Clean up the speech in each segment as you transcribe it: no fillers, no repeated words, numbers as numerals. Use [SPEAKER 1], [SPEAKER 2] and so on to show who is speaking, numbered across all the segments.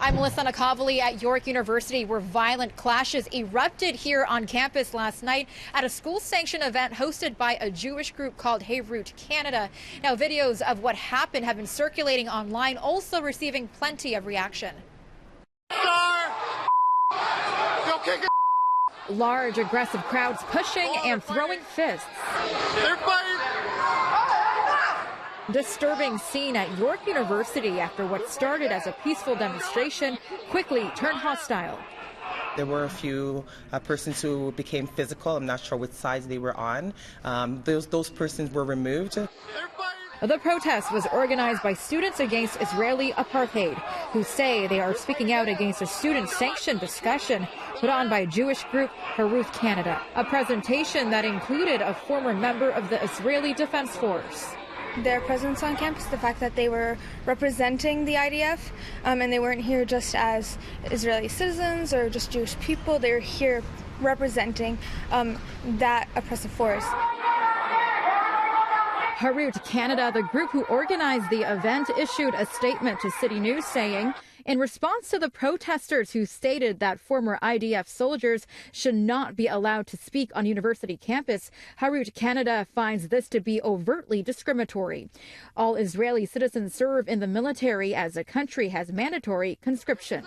[SPEAKER 1] I'm Melissa Nakhavoly at York University, where violent clashes erupted here on campus last night at a school-sanctioned event hosted by a Jewish group called Erupted Canada. Now, videos of what happened have been circulating online, also receiving plenty of reaction. Large, aggressive crowds pushing and throwing fists.
[SPEAKER 2] They're fighting.
[SPEAKER 1] Disturbing scene at York University after what started as a peaceful demonstration quickly turned hostile.
[SPEAKER 3] There were a few persons who became physical. I'm not sure which sides they were on. Those persons were removed.
[SPEAKER 1] The protest was organized by Students Against Israeli Apartheid, who say they are speaking out against a student-sanctioned discussion put on by a Jewish group, Erupted Canada, a presentation that included a former member of the Israeli Defense Force.
[SPEAKER 4] Their presence on campus, the fact that they were representing the IDF, and they weren't here just as Israeli citizens or just Jewish people, they were here representing that oppressive force.
[SPEAKER 1] Erupted Canada, the group who organized the event, issued a statement to CityNews saying, in response to the protesters who stated that former IDF soldiers should not be allowed to speak on university campus, Erupted Canada finds this to be overtly discriminatory. All Israeli citizens serve in the military as the country has mandatory conscription.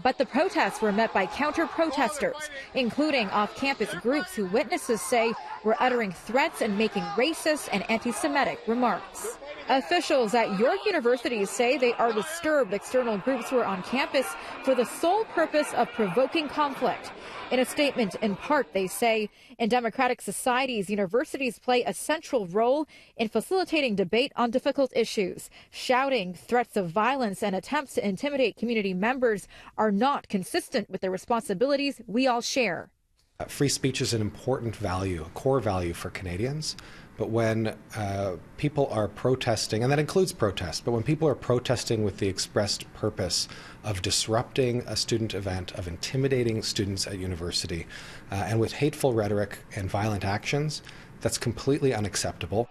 [SPEAKER 1] But the protests were met by counter-protesters, including off-campus groups who witnesses say were uttering threats and making racist and anti-Semitic remarks. Officials at York University say they are disturbed external groups were on campus for the sole purpose of provoking conflict. In a statement, in part, they say, in democratic societies, universities play a central role in facilitating debate on difficult issues. Shouting, threats of violence, and attempts to intimidate community members are not consistent with the responsibilities we all share.
[SPEAKER 5] Free speech is an important value, a core value for Canadians. But when people are protesting, and that includes protest, but when people are protesting with the expressed purpose of disrupting a student event, of intimidating students at university, and with hateful rhetoric and violent actions, that's completely unacceptable.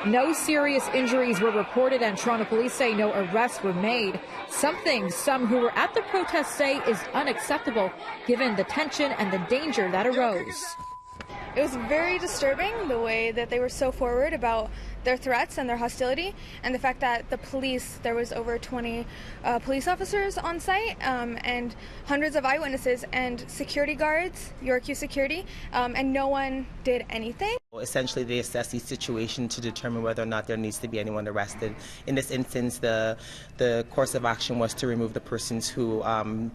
[SPEAKER 1] No serious injuries were reported, and Toronto police say no arrests were made. Something some who were at the protest say is unacceptable, given the tension and the danger that arose.
[SPEAKER 4] It was very disturbing the way that they were so forward about their threats and their hostility, and the fact that the police, there was over 20 police officers on site and hundreds of eyewitnesses and security guards, York U Security, and no one did anything.
[SPEAKER 3] Essentially, they assess the situation to determine whether or not there needs to be anyone arrested. In this instance, the course of action was to remove the persons who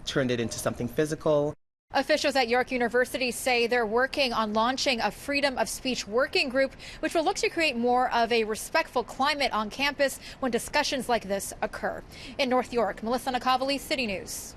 [SPEAKER 3] turned it into something physical.
[SPEAKER 1] Officials at York University say they're working on launching a freedom of speech working group, which will look to create more of a respectful climate on campus when discussions like this occur. In North York, Melissa Nakhavoly, City News.